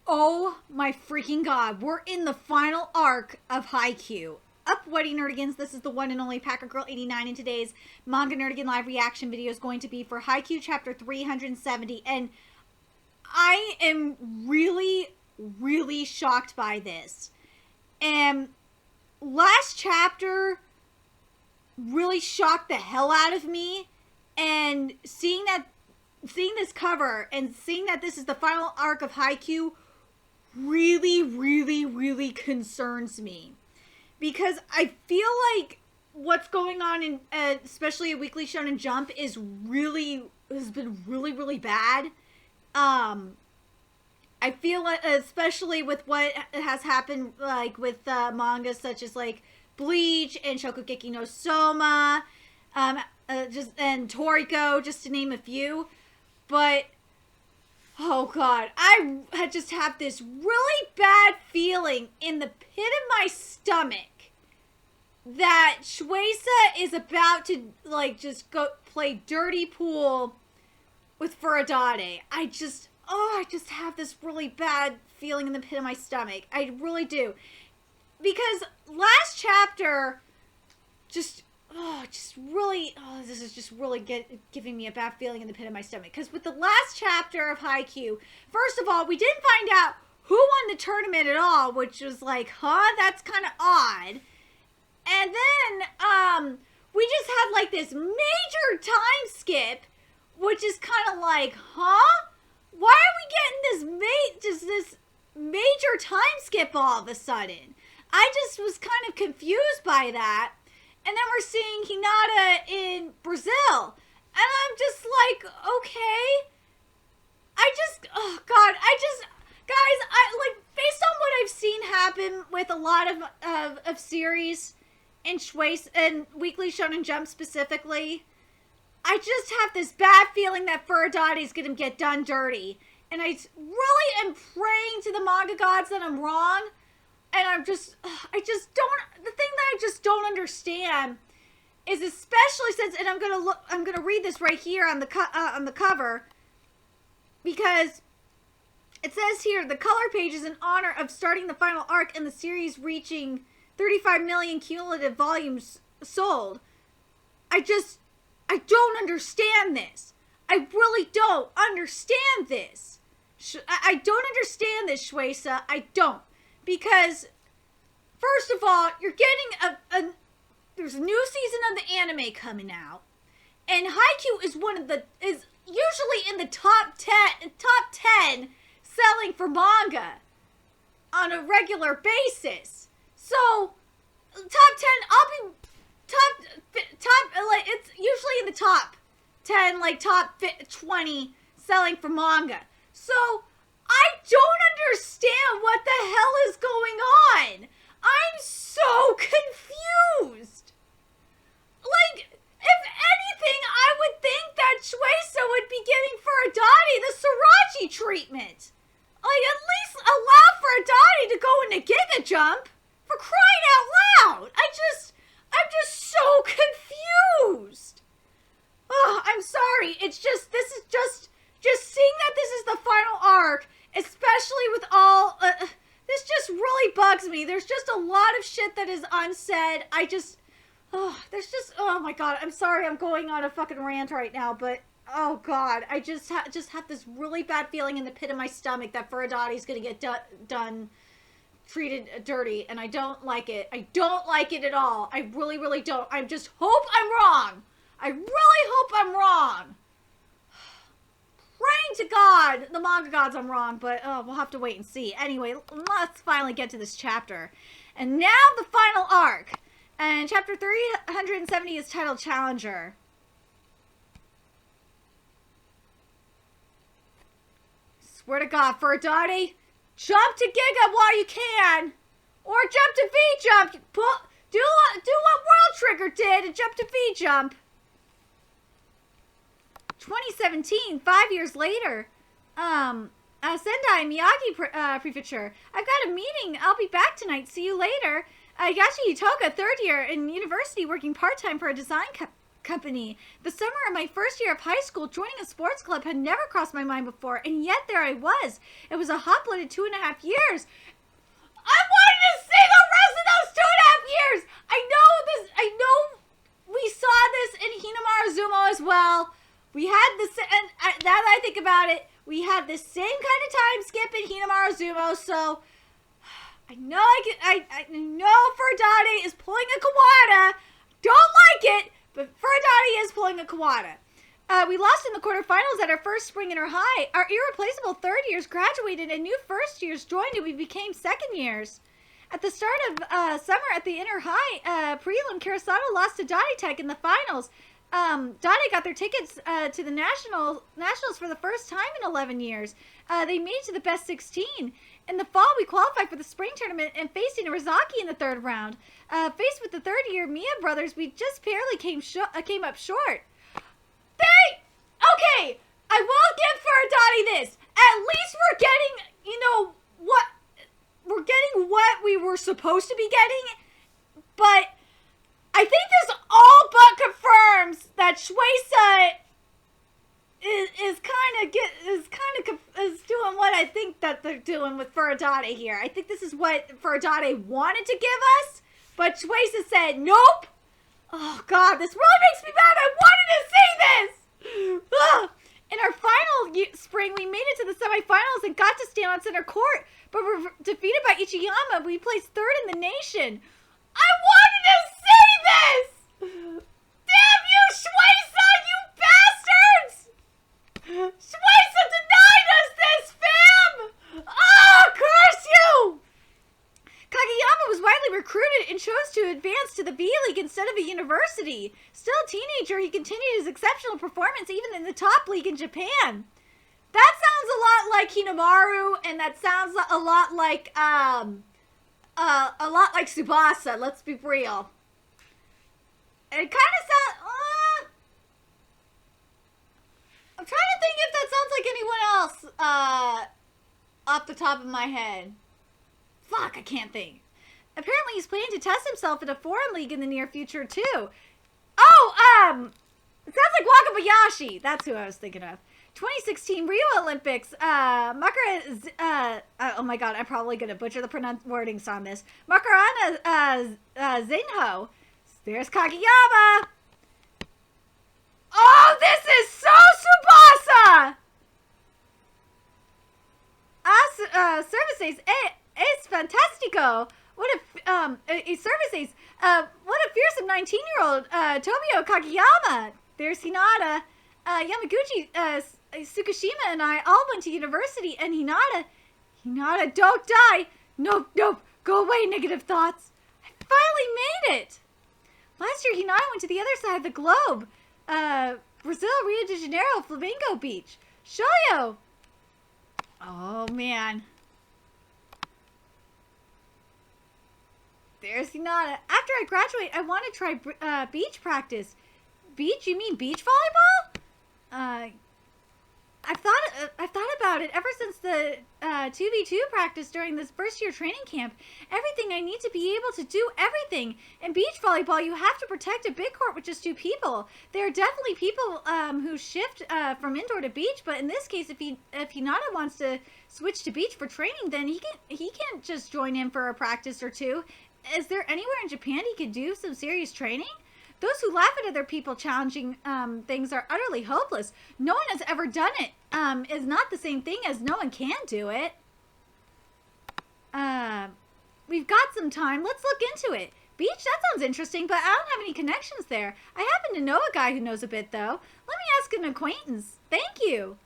Oh my freaking god, we're in the final arc of Haikyuu. Up, Whitey Nerdigans, this is the one and only Packer Girl 89, and today's Manga Nerdigan live reaction video is going to be for Haikyuu chapter 370, and I am really shocked by this. And last chapter really shocked the hell out of me, and seeing this cover and seeing that this is the final arc of Haikyuu really concerns me, because I feel like what's going on in especially a Weekly Shonen Jump has been really bad. I feel like, especially with what has happened, like with manga such as like Bleach and Shokugeki no Soma, and Toriko, just to name a few. But oh god, I just have this really bad feeling in the pit of my stomach that Shueisa is about to like just go play dirty pool with Furadate. I just have this really bad feeling in the pit of my stomach. I really do. Because last chapter this is just really giving me a bad feeling in the pit of my stomach. Because with the last chapter of Haikyuu, first of all, we didn't find out who won the tournament at all, which was like, that's kind of odd. And then, we just had like this major time skip, which is kind of like, why are we getting this major time skip all of a sudden? I just was kind of confused by that. And then we're seeing Hinata in Brazil. And I'm just like, okay. Guys, based on what I've seen happen with a lot of series in Shueisa and Weekly Shonen Jump specifically, I just have this bad feeling that Furadate is going to get done dirty. And I really am praying to the manga gods that I'm wrong. And the thing that I just don't understand is, especially since, and I'm gonna read this right here on the cover, because it says here, the color page is in honor of starting the final arc and the series reaching 35 million cumulative volumes sold. I don't understand this. I really don't understand this. I don't understand this, Shueisa. I don't. Because, first of all, you're getting there's a new season of the anime coming out, and Haikyuu is usually in the top 10 selling for manga on a regular basis. So, top 10, it's usually in the top 10, like top 20 selling for manga. So, I don't understand what the hell is going on. I'm so confused. Like, if anything, I would think that Shueisa would be giving Furadate the Sriracha treatment. Like, at least allow Furadate to go into Giga Jump, for crying out loud. I'm just so confused. Oh, I'm sorry. This is just seeing that this is the final arc, especially with all, this just really bugs me. There's just a lot of shit that is unsaid. Oh my god, I'm sorry I'm going on a fucking rant right now, but, oh god, I just have this really bad feeling in the pit of my stomach that Furadate's gonna get done, treated dirty, and I don't like it. I don't like it at all. I really don't. I just hope I'm wrong. I really hope I'm wrong. Praying to God, the manga gods, I'm wrong, but we'll have to wait and see. Anyway, let's finally get to this chapter. And now the final arc. And chapter 370 is titled Challenger. Swear to God, Furadate, jump to Giga while you can! Or jump to V-Jump! Do what World Trigger did and jump to V-Jump! 2017, 5 years later. Sendai Miyagi Prefecture. I've got a meeting. I'll be back tonight. See you later. Yashi Hitoga, third year in university, working part-time for a design company. The summer of my first year of high school, joining a sports club had never crossed my mind before, and yet there I was. It was a hot-blooded 2.5 years. I wanted to see the rest of those 2.5 years! I know we saw this in Hinamaru Zumo as well. We had this, and now that I think about it, we had the same kind of time skip in Hinamaru Zumo, so I know I know Furadani is pulling a Kawada. Don't like it, but Furadani is pulling a Kawada. We lost in the quarterfinals at our first spring inter high. Our irreplaceable third years graduated and new first years joined and we became second years. At the start of summer at the inter high prelim, Karasato lost to Dade Tech in the finals. Dade got their tickets to the nationals for the first time in 11 years. They made it to the best 16. In the fall, we qualified for the spring tournament and faced Irizaki in the third round. Faced with the third-year Miya brothers, we just barely came up short. Okay, I will give Furadani this. At least we're getting, what we were supposed to be getting. But I think this all but confirms that Shueisha is doing what I think that they're doing with Furadani here. I think this is what Furadani wanted to give us, but Shueisha said nope. Oh God, this really makes me mad. I wanted to see this. Ugh. In our final spring, we made it to the semifinals and got to stand on center court, but were defeated by Ichiyama. We placed third in the nation. I wanted to see this! Damn you, Shueisha, you bastards! Shueisha denied us this, fam! Oh, curse you! Kageyama was widely recruited and chose to advance to the V-League instead of a university. Still a teenager, he continued his exceptional performance even in the top league in Japan. That sounds a lot like Hinamaru, and that sounds a lot like Tsubasa, let's be real. It kind of sounds, I'm trying to think if that sounds like anyone else, off the top of my head. Fuck, I can't think. Apparently he's planning to test himself in a foreign league in the near future, too. Oh, it sounds like Wakabayashi. That's who I was thinking of. 2016 Rio Olympics. Makara, oh my god, I'm probably going to butcher the wordings on this. Makarana Zinho. There's Kageyama. Oh, this is so Tsubasa! Services, es fantastico. What services, what a fearsome 19-year-old, Tobio Kageyama. There's Hinata. Yamaguchi, Tsukishima and I all went to university, and Hinata, don't die. Nope, go away, negative thoughts. I finally made it. Last year, Hinata went to the other side of the globe. Brazil, Rio de Janeiro, Flamingo Beach. Shoyo. Oh, man. There's Hinata. After I graduate, I want to try beach practice. Beach? You mean beach volleyball? I've thought about it ever since the 2v2 practice during this first year training camp. Everything I need to be able to do everything. In beach volleyball, you have to protect a big court with just 2 people. There are definitely people who shift from indoor to beach, but in this case, if Hinata wants to switch to beach for training, then he can't just join in for a practice or 2. Is there anywhere in Japan he could do some serious training? Those who laugh at other people challenging things are utterly hopeless. No one has ever done it. Is not the same thing as no one can do it. We've got some time. Let's look into it. Beach? That sounds interesting, but I don't have any connections there. I happen to know a guy who knows a bit, though. Let me ask an acquaintance. Thank you.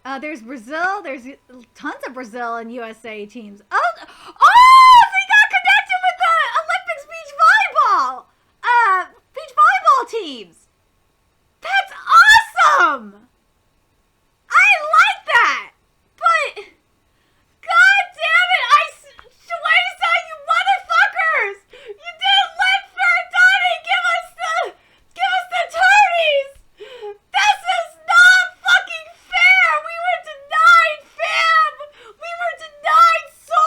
There's Brazil. There's tons of Brazil and USA teams. Oh! They got connected with the Olympics beach volleyball! Beach volleyball teams! That's awesome! I like that! But, god damn it, Shueisha, you motherfuckers! You didn't let Furadani give us the tourneys! This is not fucking fair! We were denied, fam! We were denied so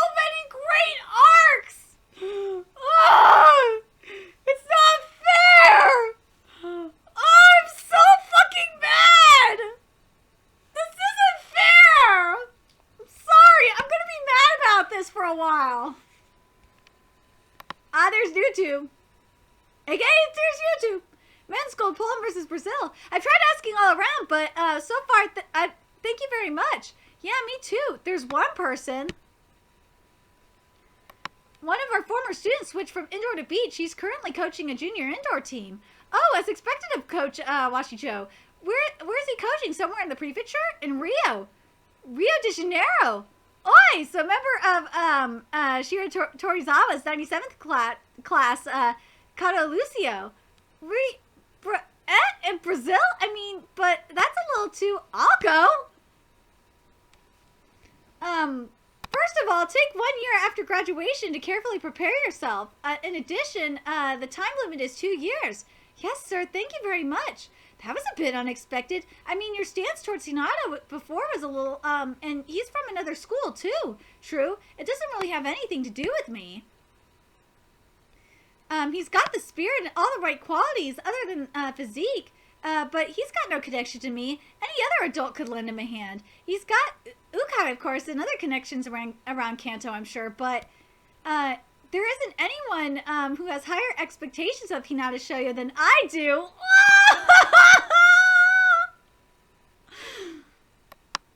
this for a while. There's YouTube. Okay, there's YouTube. Men's gold, Poland versus Brazil. I've tried asking all around, but so far, thank you very much. Yeah, me too. There's one person. One of our former students switched from indoor to beach. He's currently coaching a junior indoor team. Oh, as expected of Coach Washijo. Where is he coaching? Somewhere in the prefecture? In Rio. Rio de Janeiro. Oi! So a member of Shiro Torizawa's 97th class, Kato Lucio. In Brazil? I mean, but that's a little too... I'll go. First of all, take 1 year after graduation to carefully prepare yourself. In addition, the time limit is 2 years. Yes, sir. Thank you very much. That was a bit unexpected. I mean, your stance towards Hinata before was a little, and he's from another school, too. True. It doesn't really have anything to do with me. He's got the spirit and all the right qualities other than physique, but he's got no connection to me. Any other adult could lend him a hand. He's got Ukai, of course, and other connections around Kanto, I'm sure, but there isn't anyone who has higher expectations of Hinata Shoyo than I do.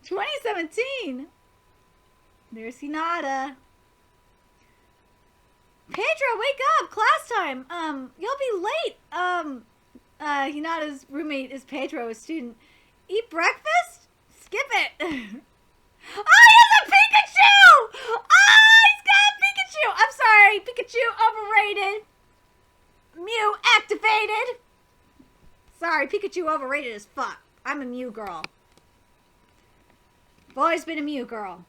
2017. There's Hinata. Pedro, wake up! Class time! You'll be late! Hinata's roommate is Pedro, a student. Eat breakfast? Skip it! Oh, he has a Pikachu! Oh, he's got a Pikachu! I'm sorry, Pikachu overrated. Mew activated. Sorry, Pikachu overrated as fuck. I'm a Mew girl. I've always been a Mew girl.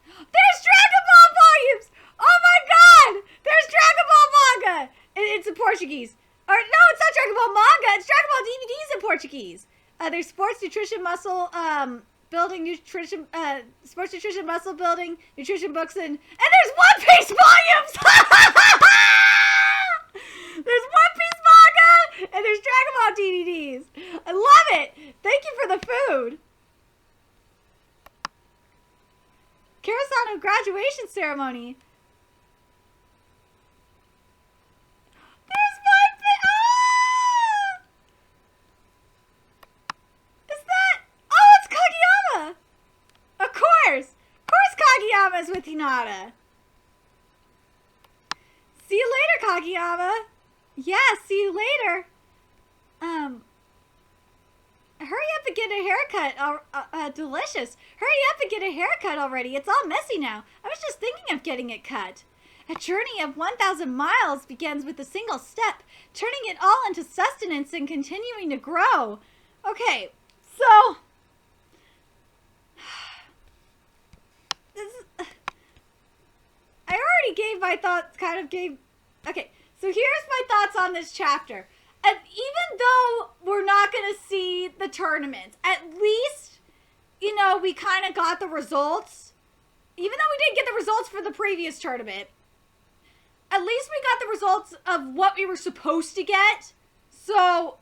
There's Dragon Ball volumes! Oh my god! There's Dragon Ball manga! It's in Portuguese. Or, no, it's not Dragon Ball manga. It's Dragon Ball DVDs in Portuguese. There's sports, nutrition, muscle, building, nutrition, sports, nutrition, muscle building, nutrition books, and there's One Piece volumes! There's One Piece manga, and there's Dragon Ball DVDs. I love it. Thank you for the food. Karasano graduation ceremony. There's my Is that? Oh, it's Kageyama. Of course. Kageyama's with Hinata. See you later, Kageyama. Yeah, see you later. Hurry up and get a haircut. Delicious. Hurry up and get a haircut already. It's all messy now. I was just thinking of getting it cut. A journey of 1,000 miles begins with a single step, turning it all into sustenance and continuing to grow. Okay, so... I already gave my thoughts, Okay, so here's my thoughts on this chapter. And even though we're not going to see the tournaments, at least, you know, we kind of got the results. Even though we didn't get the results for the previous tournament, at least we got the results of what we were supposed to get. So,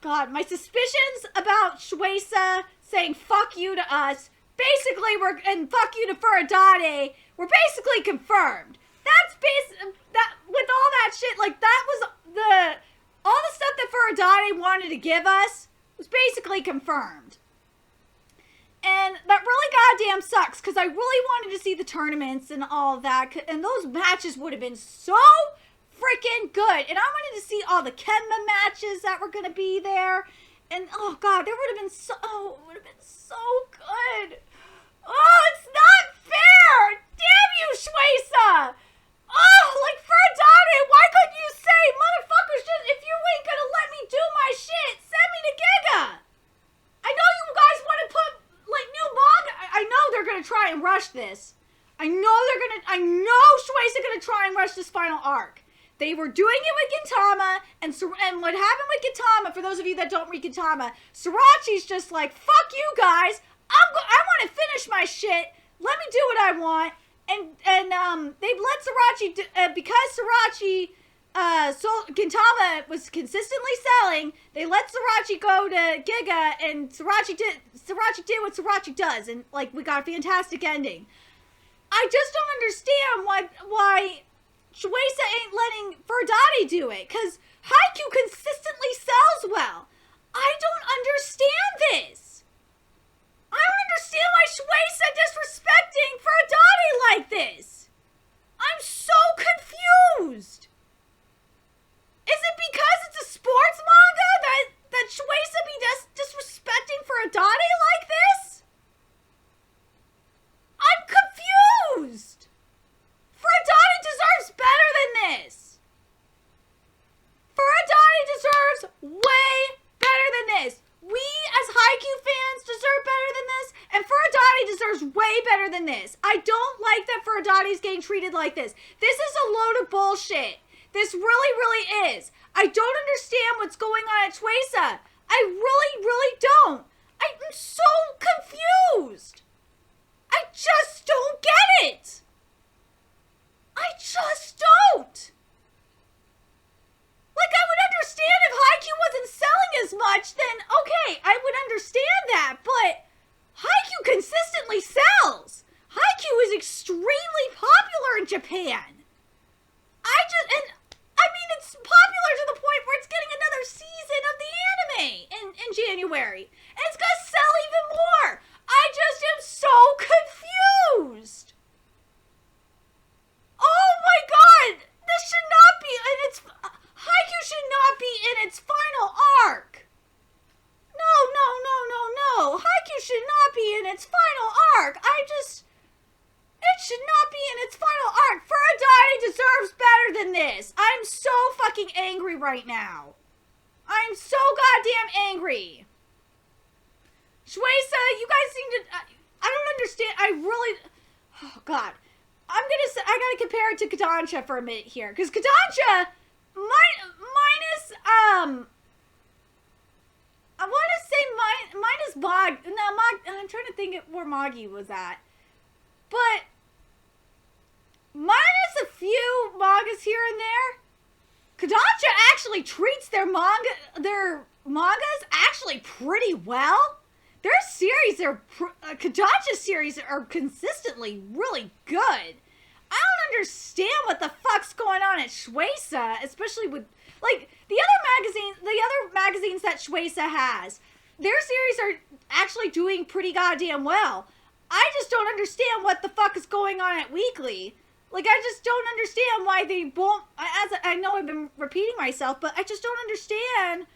God, my suspicions about Shueisa saying fuck you to us, basically, and fuck you to Furadade, were basically confirmed. That's with all that shit, like, that was all the stuff that Furadade wanted to give us was basically confirmed. And that really goddamn sucks, because I really wanted to see the tournaments and all of that, and those matches would have been so freaking good. And I wanted to see all the Kenma matches that were going to be there. And, oh god, it would have been so good. Oh, it's not fair! Damn you, Shueisa! Oh, like, Furadade, why couldn't you say, motherfuckers, just, if you ain't gonna let me do my shit, send me to Giga! I know you guys want to put, like, new manga. I know they're gonna try and rush this. I know Shueisa gonna try and rush this final arc. They were doing it with Gintama, and what happened with Gintama, for those of you that don't read Gintama, Srirachi's just like, fuck you guys, I want to finish my shit, let me do what I want. And they've let Srirachi, because Srirachi So Gintama was consistently selling. They let Sriracha go to Giga, and Sriracha did what Sriracha does, and like we got a fantastic ending. I just don't understand why Shueisha ain't letting Ferdati do it, because Haikyuu consistently sells well. I don't understand this. I don't understand why Shueisha disrespecting Ferdati like this. I'm so confused. Is it because it's a sports manga that Shueisha be disrespecting Ferdati like this? I'm confused. Ferdati deserves better than this. Ferdati deserves way better than this. We as Haikyuu fans deserve better than this, and Ferdati deserves way better than this. I don't like that Ferdati is getting treated like this. This is a load of bullshit. This really, really is. I don't understand what's going on at Shueisha. I really, really don't. I'm so confused. I just don't get it. I just don't. Like, I would understand if Haikyuu wasn't selling as much, then okay, I would understand that, but Haikyuu consistently sells. Haikyuu is extremely popular in Japan. It's popular to the point where it's getting another season of the anime in January. And it's gonna sell even more. I just am so confused. Oh my god! This should not be in its... Haikyuu should not be in its final arc. No. Haikyuu should not be in its final arc. It should not be in its final arc. Ferdati deserves better than this. I'm so fucking angry right now. I'm so goddamn angry. Shueisha, you guys seem to... I don't understand. I really... Oh, God. I gotta compare it to Kodansha for a minute here. Because Kodansha, minus... I want to say minus Mog... No, I'm trying to think of where Moggy was at. But... minus a few mangas here and there, Kodansha actually treats their mangas actually pretty well. Their series Kodansha series are consistently really good. I don't understand what the fuck's going on at Shueisha, especially with, like, the other magazines that Shueisha has. Their series are actually doing pretty goddamn well. I just don't understand what the fuck is going on at Weekly. Like, I just don't understand why they won't... I know I've been repeating myself, but I just don't understand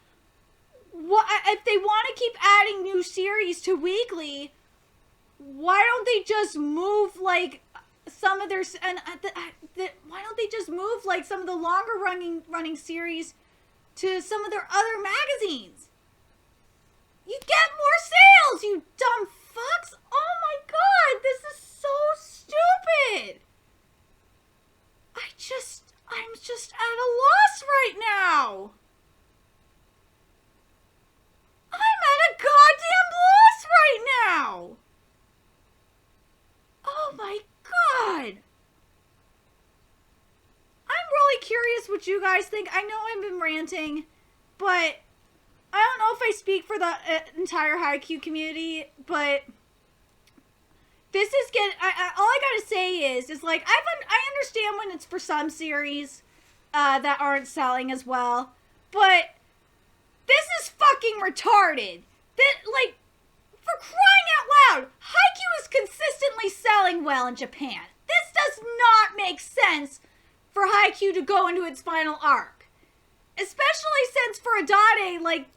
if they want to keep adding new series to Weekly, why don't they just move, like, some of their... why don't they just move, like, some of the longer running series to some of their other magazines? You get more sales, you dumb fucks! Oh my god, this is so stupid! I'm just at a loss right now. I'm at a goddamn loss right now. Oh my god. I'm really curious what you guys think. I know I've been ranting, but I don't know if I speak for the entire Haikyuu community, but this is all I gotta say is like, I understand when it's for some series that aren't selling as well, but this is fucking retarded. That, like, for crying out loud, Haikyuu is consistently selling well in Japan. This does not make sense for Haikyuu to go into its final arc. Especially since Ferdati, like,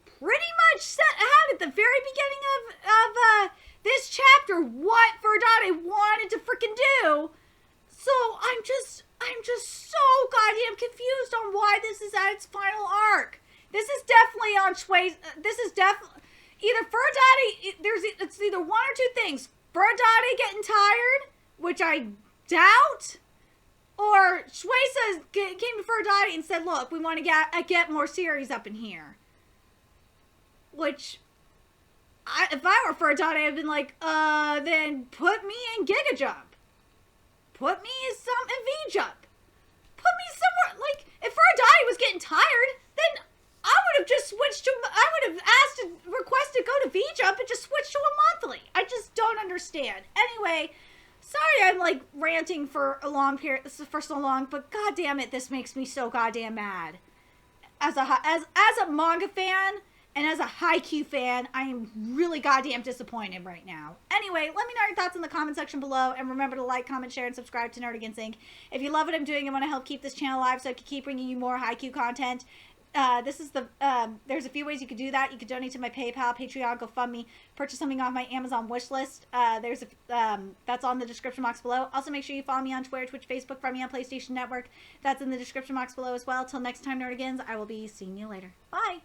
pretty much set out at the very beginning of this chapter what Ferdati wanted to freaking do. So I'm just so goddamn confused on why this is at its final arc. This is definitely on Shueisha. This is definitely either Ferdati. It's either one or two things: Ferdati getting tired, which I doubt, or Shueisha came to Ferdati and said, "Look, we want to get more series up in here." Which, if I were Ferdati, I'd been like, then put me in Giga Jump. Put me in V Jump. Put me somewhere, like, If Furadai was getting tired, then I would have just switched to, I would have asked to request to go to V-Jump and just switch to a monthly. I just don't understand. Anyway, sorry I'm like ranting for a long period, for so long, but god damn it, this makes me so goddamn mad. As a manga fan and as a Haikyuu fan, I am really goddamn disappointed right now. Anyway, let me know your thoughts in the comment section below, and remember to like, comment, share, and subscribe to Nerdigans Inc. If you love what I'm doing and want to help keep this channel alive so I can keep bringing you more Haikyuu content, there's a few ways you could do that. You could donate to my PayPal, Patreon, GoFundMe, purchase something off my Amazon wish list. That's on the description box below. Also, make sure you follow me on Twitter, Twitch, Facebook, find me on PlayStation Network. That's in the description box below as well. Till next time, Nerdigans, I will be seeing you later. Bye!